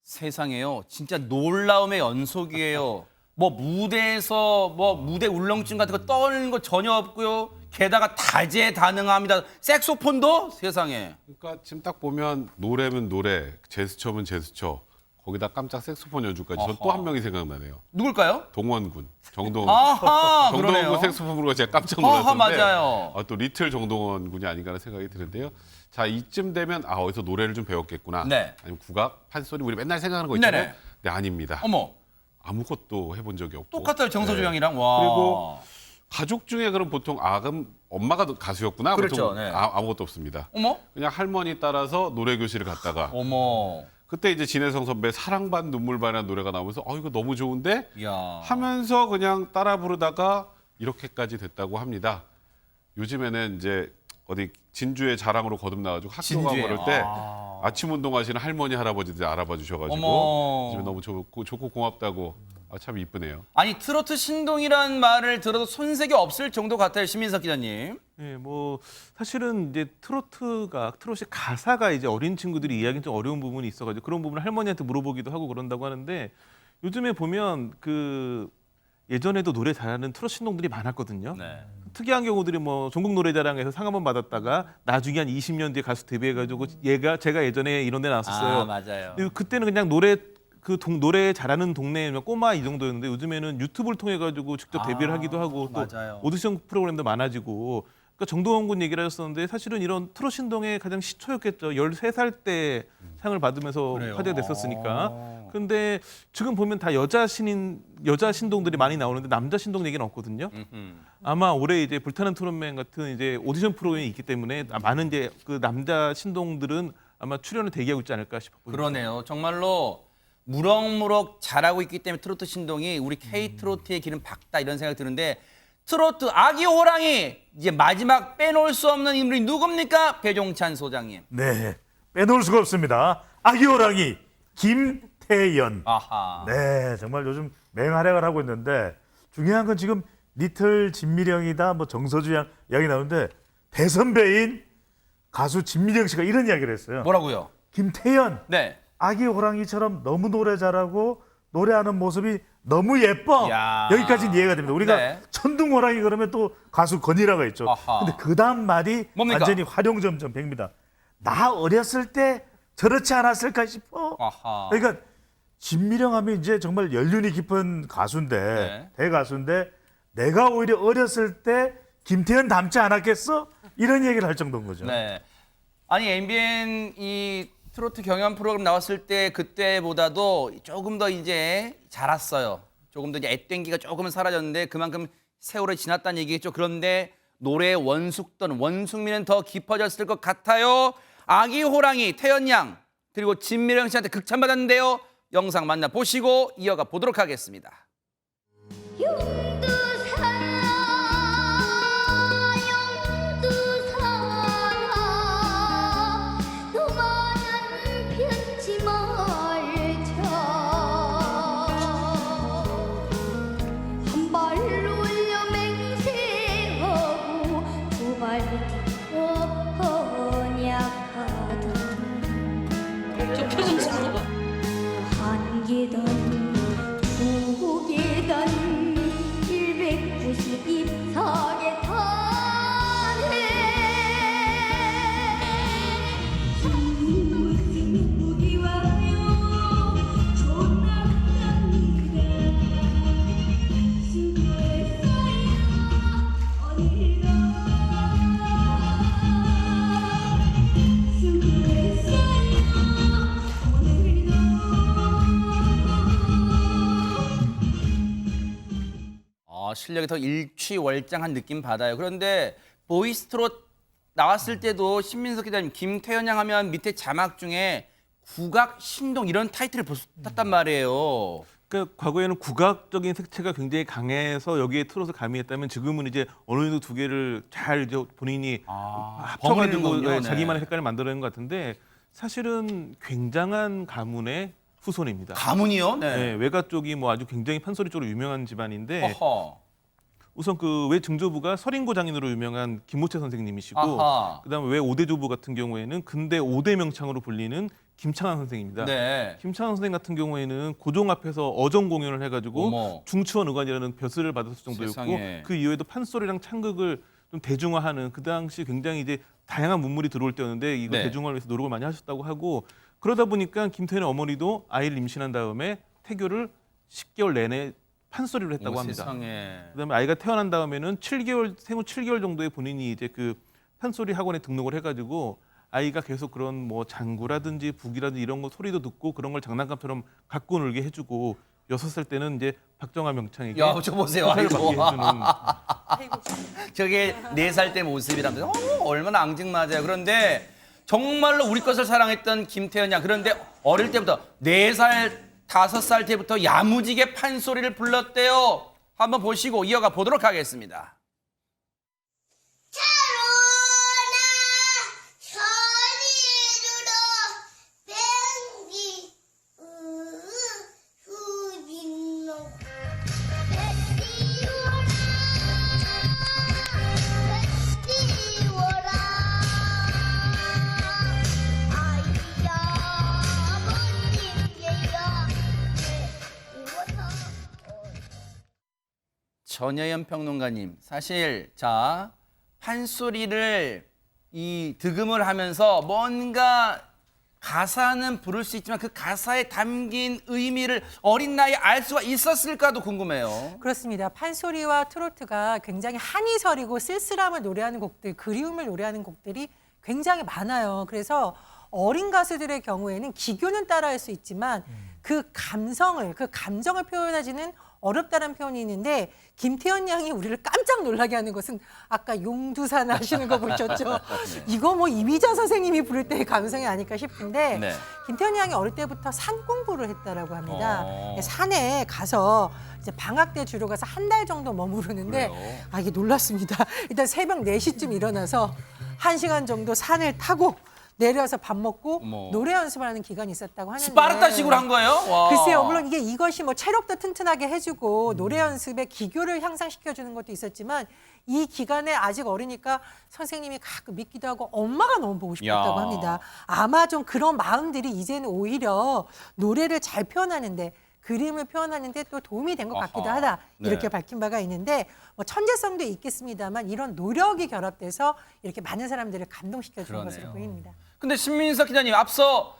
세상에요. 진짜 놀라움의 연속이에요. 뭐 무대에서 뭐 무대 울렁증 같은 거 떠는 거 전혀 없고요. 게다가 다재다능합니다. 색소폰도 세상에. 그러니까 지금 딱 보면 노래면 노래, 제스처면 제스처, 거기다 깜짝 색소폰 연주까지 전 또 한 명이 생각나네요. 누굴까요? 동원군, 정동원. 아하, 정동원 그러네요. 군 색소폰 부르고 제가 깜짝 아하, 놀랐는데 맞아요. 또 리틀 정동원 군이 아닌가라는 생각이 드는데요. 자, 이쯤 되면 어디서 노래를 좀 배웠겠구나. 네. 아니면 국악, 판소리 우리 맨날 생각하는 거 있잖아요. 네네. 네, 아닙니다. 어머, 아무것도 해본 적이 없고. 똑같아요. 정서주 네. 양이랑. 와. 그리고 가족 중에 그럼 보통 그럼 엄마가 가수였구나. 그렇죠, 보통 네. 아무것도 없습니다. 어머, 그냥 할머니 따라서 노래 교실을 갔다가 어머. 그때 이제 진혜성 선배 사랑 반 눈물 반이라는 노래가 나오면서 이거 너무 좋은데 야. 하면서 그냥 따라 부르다가 이렇게까지 됐다고 합니다. 요즘에는 이제 어디 진주의 자랑으로 거듭나가지고 학교 가고 그럴 때 아침 운동하시는 할머니 할아버지들 알아봐 주셔가지고 어머. 요즘에 너무 좋고 고맙다고 참 이쁘네요. 아니 트로트 신동이란 말을 들어도 손색이 없을 정도 같아요. 심민석 기자님. 네, 뭐 사실은 이제 트로트의 가사가 이제 어린 친구들이 이해하기 좀 어려운 부분이 있어가지고 그런 부분을 할머니한테 물어보기도 하고 그런다고 하는데 요즘에 보면 그 예전에도 노래 잘하는 트로트 신동들이 많았거든요. 네. 특이한 경우들이 뭐 전국 노래자랑에서 상 한번 받았다가 나중에 한 20년 뒤에 가수 데뷔해가지고 제가 예전에 이런 데 나왔었어요. 아, 맞아요. 근데 그때는 그냥 노래 잘하는 동네 꼬마 이 정도였는데 요즘에는 유튜브를 통해 가지고 직접 데뷔를 하기도 하고 또 맞아요. 오디션 프로그램도 많아지고 그러니까 정동원 군 얘기를 하셨었는데 사실은 이런 트롯 신동의 가장 시초였겠죠. 13살 때 상을 받으면서 그래요. 화제가 됐었으니까. 근데 지금 보면 다 여자 신동들이 많이 나오는데 남자 신동 얘기는 없거든요. 아마 올해 이제 불타는 트롯맨 같은 이제 오디션 프로그램이 있기 때문에 많은 이제 그 남자 신동들은 아마 출연을 대기하고 있지 않을까 싶어요. 그러네요. 정말로 무럭무럭 잘하고 있기 때문에 트로트 신동이 우리 K-트로트의 길은 밝다 이런 생각이 드는데 트로트 아기 호랑이 이제 마지막 빼놓을 수 없는 인물이 누굽니까? 배종찬 소장님. 네, 빼놓을 수가 없습니다. 아기 호랑이 김태연. 아하. 네, 정말 요즘 맹활약을 하고 있는데 중요한 건 지금 리틀 진미령이다, 뭐 정서주 양 이야기 나오는데 대선배인 가수 진미령 씨가 이런 이야기를 했어요. 뭐라고요? 김태연, 네. 아기 호랑이처럼 너무 노래 잘하고 노래하는 모습이 너무 예뻐. 야. 여기까지는 이해가 됩니다. 우리가 네. 천둥 호랑이 그러면 또 가수 건이라가 있죠. 아하. 근데 그 다음 말이 뭡니까? 완전히 활용점점 100입니다. 나 어렸을 때 저렇지 않았을까 싶어. 아하. 그러니까 진미령 하면 이제 정말 연륜이 깊은 가수인데 네. 대가수인데 내가 오히려 어렸을 때 김태현 닮지 않았겠어? 이런 얘기를 할 정도인 거죠. 네. 아니 MBN 이 트로트 경연 프로그램 나왔을 때 그때보다도 조금 더 이제 자랐어요. 조금 더 이제 앳땡기가 조금은 사라졌는데 그만큼 세월이 지났다는 얘기겠죠. 그런데 노래의 원숙미는 더 깊어졌을 것 같아요. 아기 호랑이 태연 양 그리고 진미령 씨한테 극찬받았는데요. 영상 만나보시고 이어가 보도록 하겠습니다. 한계던 두계던 192석에 타네 누구기 와요 조남단 그대 수고했어요 어디로 실력이 더 일취월장한 느낌 받아요. 그런데 보이스트롯 나왔을 때도 신민석 기자님 김태연 양 하면 밑에 자막 중에 국악 신동 이런 타이틀을 붙었단 말이에요. 그러니까 과거에는 국악적인 색채가 굉장히 강해서 여기에 트롯을 가미했다면 지금은 이제 어느 정도 두 개를 잘 이제 본인이 합쳐가지고 버무리는군요. 네. 자기만의 색깔을 만들어낸 것 같은데 사실은 굉장한 가문의 후손입니다. 가문이요? 네, 외가 쪽이 뭐 아주 굉장히 판소리 쪽으로 유명한 집안인데 어허. 우선 그 외 증조부가 서린고 장인으로 유명한 김모채 선생님이시고 아하. 그다음에 외 5대조부 같은 경우에는 근대 5대 명창으로 불리는 김창환 선생입니다. 네. 김창환 선생 같은 경우에는 고종 앞에서 어정 공연을 해가지고 어머. 중추원 의관이라는 벼슬을 받았을 정도였고 세상에. 그 이후에도 판소리랑 창극을 좀 대중화하는 그 당시 굉장히 이제 다양한 문물이 들어올 때였는데 이거 네. 대중화를 위해서 노력을 많이 하셨다고 하고 그러다 보니까 김태현의 어머니도 아이를 임신한 다음에 태교를 10개월 내내 판소리를 했다고 합니다. 세상에. 그다음에 아이가 태어난 다음에는 생후 7개월 정도에 본인이 이제 그 판소리 학원에 등록을 해가지고 아이가 계속 그런 뭐 장구라든지 북이라든지 이런 거 소리도 듣고 그런 걸 장난감처럼 갖고 놀게 해주고 6살 때는 이제 박정아 명창에게 야, 저 보세요. 화살을 아이고. 받게 해주는 저게 4살 때 모습이라면서 얼마나 앙증맞아요. 그런데 정말로 우리 것을 사랑했던 김태연 양. 그런데 어릴 때부터 4살, 5살 때부터 야무지게 판소리를 불렀대요. 한번 보시고 이어가 보도록 하겠습니다. 전혜연 평론가님, 사실 자 판소리를 이 득음을 하면서 뭔가 가사는 부를 수 있지만 그 가사에 담긴 의미를 어린 나이에 알 수가 있었을까도 궁금해요. 그렇습니다. 판소리와 트로트가 굉장히 한이설이고 쓸쓸함을 노래하는 곡들, 그리움을 노래하는 곡들이 굉장히 많아요. 그래서 어린 가수들의 경우에는 기교는 따라할 수 있지만 그 감정을 표현하지는 어렵다는 표현이 있는데 김태현 양이 우리를 깜짝 놀라게 하는 것은 아까 용두산 하시는 거 보셨죠? 이거 뭐 이미자 선생님이 부를 때의 감성이 아닐까 싶은데 네. 김태현 양이 어릴 때부터 산 공부를 했다라고 합니다. 산에 가서 이제 방학 때 주로 가서 한 달 정도 머무르는데 그래요? 이게 놀랐습니다. 일단 새벽 4시쯤 일어나서 1시간 정도 산을 타고 내려서 밥 먹고 어머. 노래 연습을 하는 기간이 있었다고 하는데 스파르타식으로 한 거예요? 와. 글쎄요, 물론 이것이 뭐 체력도 튼튼하게 해주고 노래 연습의 기교를 향상시켜주는 것도 있었지만 이 기간에 아직 어리니까 선생님이 가끔 믿기도 하고 엄마가 너무 보고 싶었다고 야. 합니다. 아마 좀 그런 마음들이 이제는 오히려 노래를 잘 표현하는데 그림을 표현하는데 또 도움이 된 것 같기도 아하. 하다 네. 이렇게 밝힌 바가 있는데 뭐 천재성도 있겠습니다만 이런 노력이 결합돼서 이렇게 많은 사람들을 감동시켜주는 그러네요. 것으로 보입니다. 근데 신민석 기자님, 앞서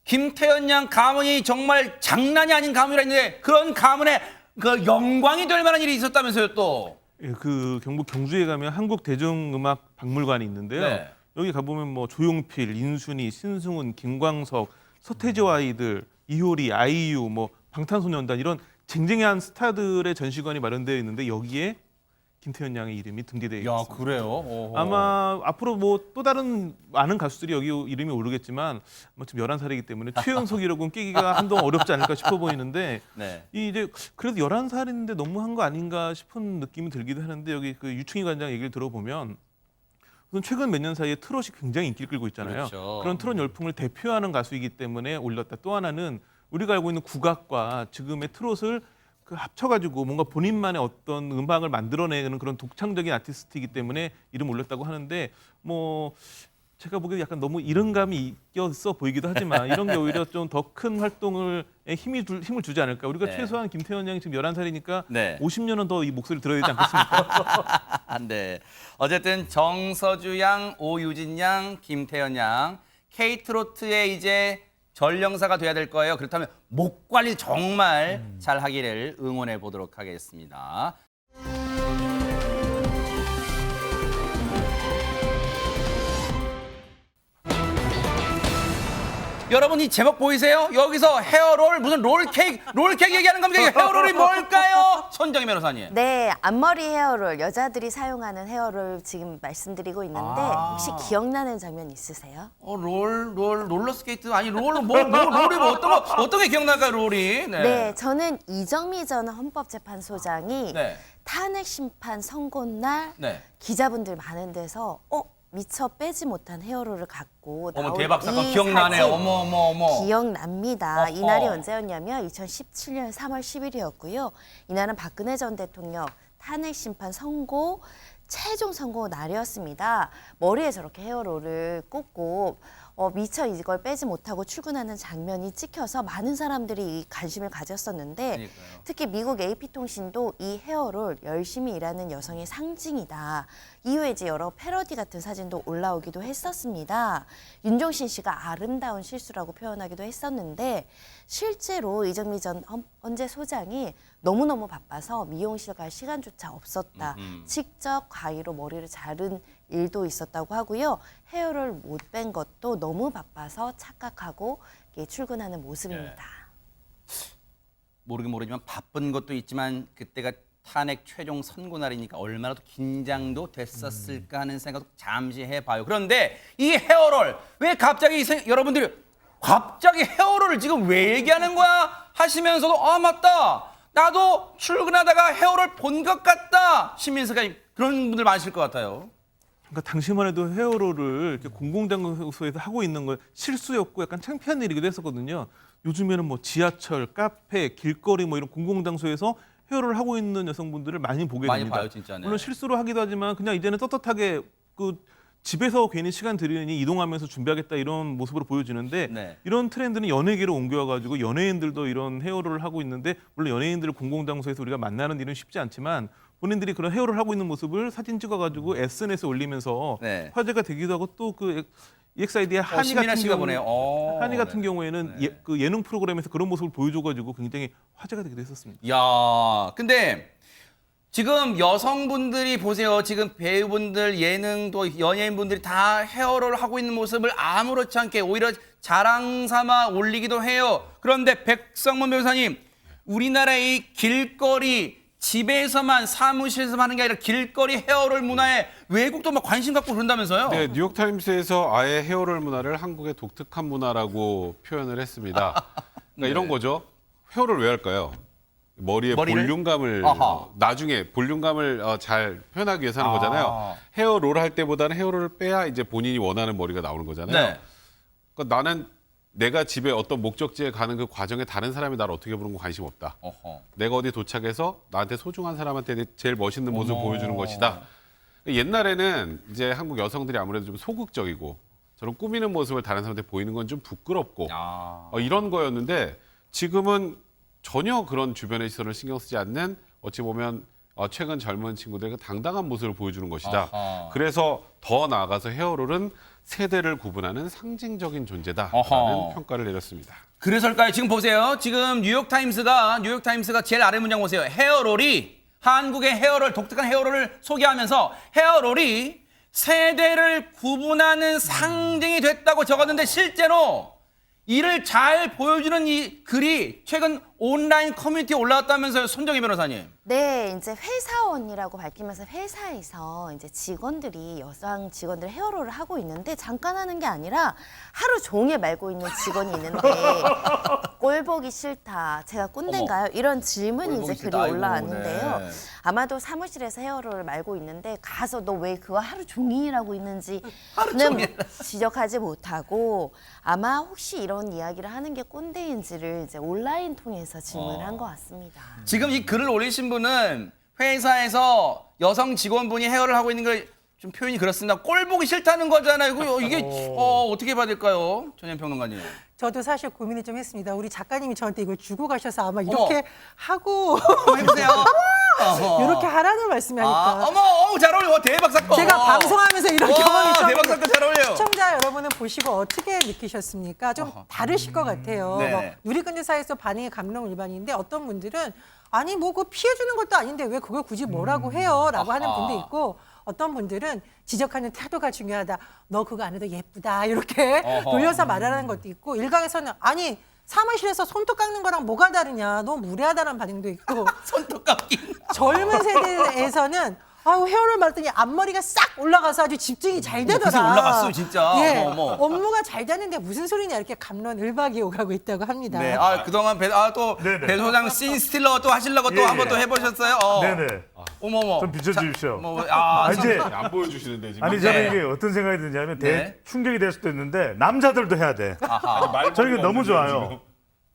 김태현 양 가문이 정말 장난이 아닌 가문이라 했는데 그런 가문에 그 영광이 될 만한 일이 있었다면서요 또. 예, 그 경북 경주에 가면 한국 대중음악 박물관이 있는데요. 네. 여기 가보면 뭐 조용필, 인순이, 신승훈, 김광석, 서태지와 아이들, 이효리, 아이유, 뭐 방탄소년단 이런 쟁쟁한 스타들의 전시관이 마련되어 있는데 여기에 김태현 양의 이름이 등재되어 있습니다. 그래요? 어허. 아마 앞으로 뭐 또 다른 많은 가수들이 여기 이름이 오르겠지만 뭐 지금 11살이기 때문에 최연석이라고는 끼기가 한동안 어렵지 않을까 싶어 보이는데 네. 이 이제 그래도 11살인데 너무한 거 아닌가 싶은 느낌이 들기도 하는데 여기 그 유충희 관장 얘기를 들어보면 우선 최근 몇 년 사이에 트롯이 굉장히 인기를 끌고 있잖아요. 그렇죠. 그런 트롯 열풍을 대표하는 가수이기 때문에 올렸다. 또 하나는 우리가 알고 있는 국악과 지금의 트롯을 그 합쳐가지고 뭔가 본인만의 어떤 음악을 만들어내는 그런 독창적인 아티스트이기 때문에 이름 올렸다고 하는데 뭐 제가 보기에 약간 너무 이른감이 있어 보이기도 하지만 이런 게 오히려 좀 더 큰 활동을 힘을 주지 않을까. 우리가 네. 최소한 김태현 양이 지금 11살이니까 네. 50년은 더 이 목소리를 들어야 되지 않겠습니까? 네. 어쨌든 정서주 양, 오유진 양, 김태현 양, K트로트의 이제 전령사가 돼야 될 거예요. 그렇다면 목 관리 정말 잘 하기를 응원해 보도록 하겠습니다. 여러분 이 제목 보이세요? 여기서 헤어롤 무슨 롤케이크 얘기하는 겁니까? 이 헤어롤이 뭘까요? 손정희 변호사님. 네, 앞머리 헤어롤, 여자들이 사용하는 헤어롤 지금 말씀드리고 있는데 혹시 기억나는 장면 있으세요? 롤러스케이트 아니 롤이 뭐 어떻게 기억날까요, 롤이? 네, 저는 이정미 전 헌법재판소장이 네. 탄핵 심판 선고 날 네. 기자분들 많은 데서 미처 빼지 못한 헤어롤을 갖고 어머 나온 대박 사건 이 기억나네. 사진 어머. 기억납니다. 어허. 이날이 언제였냐면 2017년 3월 10일이었고요. 이날은 박근혜 전 대통령 탄핵 심판 선고 최종 선고 날이었습니다. 머리에 저렇게 헤어롤을 꽂고 미처 이걸 빼지 못하고 출근하는 장면이 찍혀서 많은 사람들이 이 관심을 가졌었는데 그러니까요. 특히 미국 AP통신도 이 헤어롤 열심히 일하는 여성의 상징이다. 이후에 이제 여러 패러디 같은 사진도 올라오기도 했었습니다. 윤종신 씨가 아름다운 실수라고 표현하기도 했었는데 실제로 이정미 전 헌재 소장이 너무너무 바빠서 미용실 갈 시간조차 없었다. 직접 가위로 머리를 자른 일도 있었다고 하고요. 헤어를 못 뺀 것도 너무 바빠서 착각하고 출근하는 모습입니다. 모르긴 모르지만 바쁜 것도 있지만 그때가 탄핵 최종 선고 날이니까 얼마나 더 긴장도 됐었을까 하는 생각도 잠시 해봐요. 그런데 이 헤어롤 왜 갑자기 여러분들이 갑자기 헤어롤을 지금 왜 얘기하는 거야 하시면서도 맞다. 나도 출근하다가 헤어롤 본 것 같다. 신민석가 그런 분들 많으실 것 같아요. 그러니까 당시만 해도 헤어롤을 이렇게 공공장소에서 하고 있는 건 실수였고 약간 창피한 일이기도 했었거든요. 요즘에는 뭐 지하철, 카페, 길거리 뭐 이런 공공장소에서 헤어롤을 하고 있는 여성분들을 많이 보게 많이 됩니다. 봐요, 진짜. 네. 물론 실수로 하기도 하지만 그냥 이제는 떳떳하게 그 집에서 괜히 시간 들이니 이동하면서 준비하겠다 이런 모습으로 보여지는데 네. 이런 트렌드는 연예계로 옮겨와가지고 연예인들도 이런 헤어롤을 하고 있는데 물론 연예인들을 공공장소에서 우리가 만나는 일은 쉽지 않지만 본인들이 그런 헤어를 하고 있는 모습을 사진 찍어가지고 SNS에 올리면서 네. 화제가 되기도 하고 또 그 EXID의 한이 신민아 같은 씨가 경우 보네요. 한이 같은 네. 경우에는 그 예능 프로그램에서 그런 모습을 보여줘가지고 굉장히 화제가 되기도 했었습니다. 야, 근데 지금 여성분들이 보세요. 지금 배우분들, 예능도 연예인분들이 다 헤어롤 하고 있는 모습을 아무렇지 않게 오히려 자랑 삼아 올리기도 해요. 그런데 백성문 변호사님, 우리나라의 이 길거리 집에서만 사무실에서만 하는 게 아니라 길거리 헤어롤 문화에 외국도 막 관심 갖고 그런다면서요? 네, 뉴욕타임스에서 아예 헤어롤 문화를 한국의 독특한 문화라고 표현을 했습니다. 그러니까 네. 이런 거죠. 헤어롤 왜 할까요? 머리에 머리를? 볼륨감을 아하. 나중에 볼륨감을 잘 표현하기 위해서 하는 거잖아요. 헤어롤 할 때보다는 헤어롤을 빼야 이제 본인이 원하는 머리가 나오는 거잖아요. 네. 그러니까 나는 내가 집에 어떤 목적지에 가는 그 과정에 다른 사람이 나를 어떻게 보는 건 관심 없다. 어허. 내가 어디 도착해서 나한테 소중한 사람한테 제일 멋있는 모습을 보여주는 것이다. 옛날에는 이제 한국 여성들이 아무래도 좀 소극적이고 저런 꾸미는 모습을 다른 사람한테 보이는 건 좀 부끄럽고 이런 거였는데 지금은 전혀 그런 주변의 시선을 신경 쓰지 않는 어찌 보면 최근 젊은 친구들의 당당한 모습을 보여주는 것이다. 아하. 그래서 더 나아가서 헤어롤은 세대를 구분하는 상징적인 존재다라는 어허. 평가를 내렸습니다. 그래서일까요? 지금 보세요. 지금 뉴욕타임스가 제일 아래 문장 보세요. 헤어롤이 한국의 헤어롤, 독특한 헤어롤을 소개하면서 헤어롤이 세대를 구분하는 상징이 됐다고 적었는데 실제로 이를 잘 보여주는 이 글이 최근 온라인 커뮤니티에 올라왔다면서요, 손정희 변호사님. 네, 이제 회사원이라고 밝히면서 회사에서 이제 직원들이 여성 직원들 헤어롤을 하고 있는데 잠깐 하는 게 아니라 하루 종일 말고 있는 직원이 있는데 꼴 보기 싫다. 제가 꼰대인가요? 이런 질문이 이제 글이 올라왔는데요. 네. 아마도 사무실에서 헤어롤을 말고 있는데 가서 너 왜 그거 하루 종일 하고 있는지는 지적하지 못하고 아마 혹시 이런 이야기를 하는 게 꼰대인지를 이제 온라인 통해서 질문을 한 것 같습니다. 지금 이 글을 올리신 분은 회사에서 여성 직원분이 헤어를 하고 있는 걸 좀 표현이 그렇습니다. 꼴 보기 싫다는 거잖아요. 이게 어떻게 봐야 될까요? 전현 평론가님. 저도 사실 고민을 좀 했습니다. 우리 작가님이 저한테 이걸 주고 가셔서 아마 이렇게 하고 해보세요. 이렇게 하라는 말씀이 아닐까. 어머, 잘 어울려. 대박 사건. 제가 방송하면서 이런 경험이 처음이에요. 대박 사건 잘 어울려요. 시청자 여러분은 보시고 어떻게 느끼셨습니까? 좀 다르실 것 같아요. 네. 뭐 누리꾼들사이에서 반응이 감론을박인데 어떤 분들은 아니 뭐 그거 피해주는 것도 아닌데 왜 그걸 굳이 뭐라고 해요? 라고 하는 분도 있고 어떤 분들은 지적하는 태도가 중요하다. 너 그거 안 해도 예쁘다. 이렇게 돌려서 말하는 것도 있고 일각에서는 아니 사무실에서 손톱 깎는 거랑 뭐가 다르냐. 너무 무례하다는 반응도 있고 손톱 깎기. 젊은 세대에서는 아유 헤어를 말더니 앞머리가 싹 올라가서 아주 집중이 잘 되더라. 그새 올라갔어요, 진짜. 예, 어머. 업무가 잘 되는데 무슨 소리냐 이렇게 감론을박이 오가고 있다고 합니다. 네, 그동안 또 네네. 배 소장 씬 스틸러 또 하시려고 또 예, 한번 예. 또 해보셨어요? 네네. 어머머. 좀 비춰주십시오. 이제 안 보여주시는데 지금. 아니 저는 이게 어떤 생각이 드냐면 네. 충격이 될 수도 있는데 남자들도 해야 돼. 저는 이게 너무 좋아요.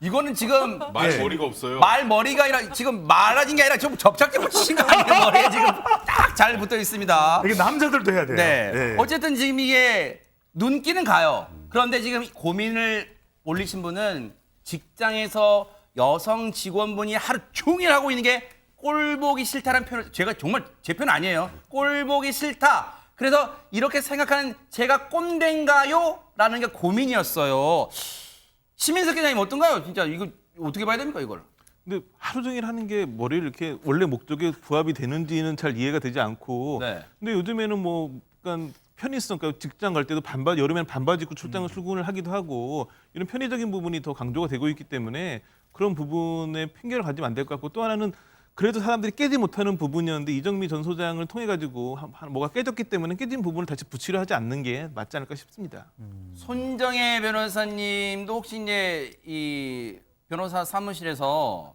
이거는 지금 말머리가 없어요. 말머리가 아니라 지금 말하신 게 아니라 좀 접착제 붙이신 거 아니에요? 머리에 지금 딱 잘 붙어 있습니다. 이게 남자들도 해야 돼요. 네. 네. 어쨌든 지금 이게 눈길은 가요. 그런데 지금 고민을 올리신 분은 직장에서 여성 직원분이 하루 종일 하고 있는 게 꼴 보기 싫다는 표현, 제가 정말 제 표현 아니에요. 꼴 보기 싫다. 그래서 이렇게 생각하는 제가 꼰대인가요? 라는 게 고민이었어요. 시민석 기자님 어떤가요? 진짜 이거 어떻게 봐야 됩니까, 이걸? 근데 하루 종일 하는 게 머리를 이렇게 원래 목적에 부합이 되는지는 잘 이해가 되지 않고 네. 근데 요즘에는 뭐 약간 편의성, 그러니까 직장 갈 때도 여름에는 반바지 입고 출근을 하기도 하고 이런 편의적인 부분이 더 강조가 되고 있기 때문에 그런 부분에 핑계를 가지면 안 될 것 같고 또 하나는 그래도 사람들이 깨지 못하는 부분이었는데 이정미 전 소장을 통해 가지고 뭐가 깨졌기 때문에 깨진 부분을 다시 붙이려 하지 않는 게 맞지 않을까 싶습니다. 손정혜 변호사님도 혹시 이제 이 변호사 사무실에서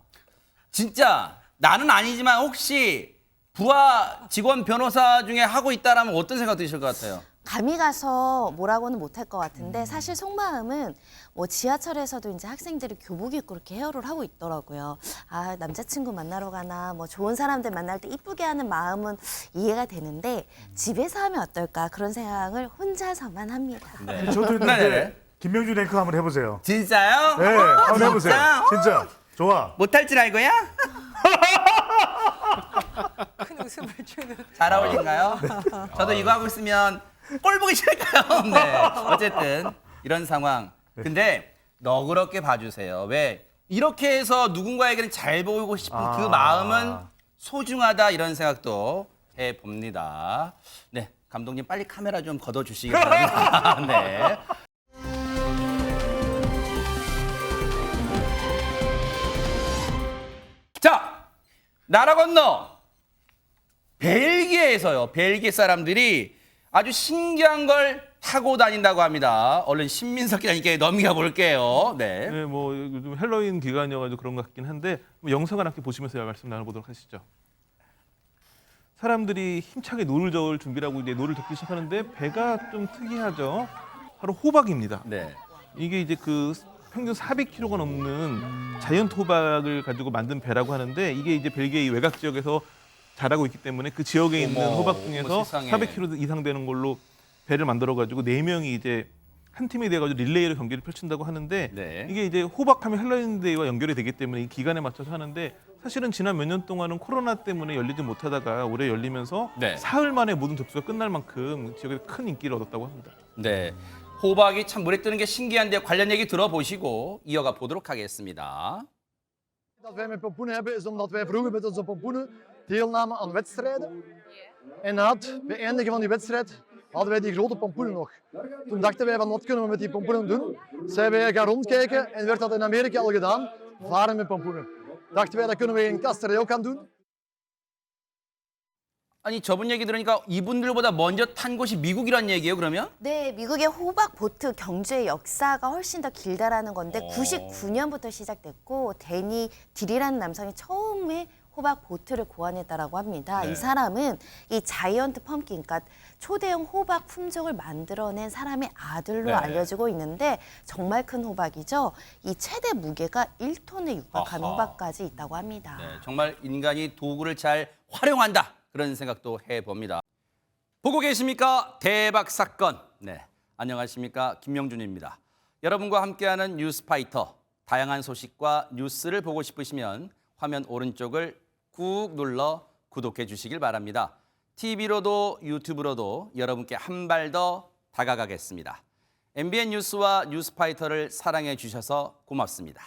진짜 나는 아니지만 혹시 부하 직원 변호사 중에 하고 있다라면 어떤 생각 드실 것 같아요? 감히 가서 뭐라고는 못할 것 같은데 사실 속마음은 뭐 지하철에서도 이제 학생들이 교복 입고 이렇게 헤어를 하고 있더라고요. 아 남자친구 만나러 가나 뭐 좋은 사람들 만날 때 이쁘게 하는 마음은 이해가 되는데 집에서 하면 어떨까 그런 생각을 혼자서만 합니다. 저도 네네네. 있는데 김명준 앵커 한번 해보세요. 진짜요? 네, 한번 해보세요. 진짜? 진짜 좋아. 못할 줄 알고요? 큰 웃음을 주는. 잘 어울린가요? 저도 이거 하고 있으면 꼴 보기 싫을까요? 네. 어쨌든 이런 상황. 근데 너그럽게 봐주세요. 왜? 이렇게 해서 누군가에게는 잘 보이고 싶은 그 마음은 소중하다 이런 생각도 해봅니다. 네. 감독님 빨리 카메라 좀 걷어주시기 바랍니다. 네. 자, 나라 건너 벨기에에서요. 벨기에 사람들이 아주 신기한 걸 타고 다닌다고 합니다. 얼른 신민석 기자님께 넘겨 볼게요. 네. 네, 뭐 요즘 헬로윈 기간이어가지고 그런 것 같긴 한데 영상을 함께 보시면서 말씀 나눠보도록 하시죠. 사람들이 힘차게 노를 저을 준비를 하고 이제 노를 젓기 시작하는데 배가 좀 특이하죠. 바로 호박입니다. 네. 이게 이제 그 평균 400kg가 넘는 자이언트 호박을 가지고 만든 배라고 하는데 이게 이제 벨기에 외곽 지역에서 자라고 있기 때문에 그 지역에 있는 호박 중에서 세상에. 400kg 이상 되는 걸로 배를 만들어 가지고 4명이 이제 한 팀이 돼 가지고 릴레이로 경기를 펼친다고 하는데 네. 이게 이제 호박하면 헬로윈 데이와 연결이 되기 때문에 이 기간에 맞춰서 하는데 사실은 지난 몇 년 동안은 코로나 때문에 열리지 못하다가 올해 열리면서 네. 사흘 만에 모든 접수가 끝날 만큼 지역에서 큰 인기를 얻었다고 합니다. 네. 호박이 참 물에 뜨는 게 신기한데 관련 얘기 들어보시고 이어가 보도록 하겠습니다. Dat wij met pompoenen hebben is omdat wij vroeger met onze pompoenen deelnamen aan wedstrijden. En na het beëindigen van die wedstrijd hadden wij die grote pompoenen nog. Toen dachten wij van wat kunnen we met die pompoenen doen? Zijn wij gaan rondkijken en werd dat in Amerika al gedaan, varen met pompoenen. Dachten wij dat kunnen we in Casterij ook gaan doen. 아니 저분 얘기 들으니까 이분들보다 먼저 탄 곳이 미국이란 얘기예요, 그러면? 네, 미국의 호박 보트 경주의 역사가 훨씬 더 길다라는 건데 99년부터 시작됐고 데니 딜이라는 남성이 처음에 호박 보트를 고안했다라고 합니다. 네. 이 사람은 이 자이언트 펌킨, 그러니까 초대형 호박 품종을 만들어낸 사람의 아들로 네. 알려지고 있는데 정말 큰 호박이죠. 이 최대 무게가 1톤에 육박하는 아하. 호박까지 있다고 합니다. 네, 정말 인간이 도구를 잘 활용한다. 그런 생각도 해봅니다. 보고 계십니까? 대박 사건. 네, 안녕하십니까? 김명준입니다. 여러분과 함께하는 뉴스파이터. 다양한 소식과 뉴스를 보고 싶으시면 화면 오른쪽을 꾹 눌러 구독해 주시길 바랍니다. TV로도 유튜브로도 여러분께 한 발 더 다가가겠습니다. MBN 뉴스와 뉴스파이터를 사랑해 주셔서 고맙습니다.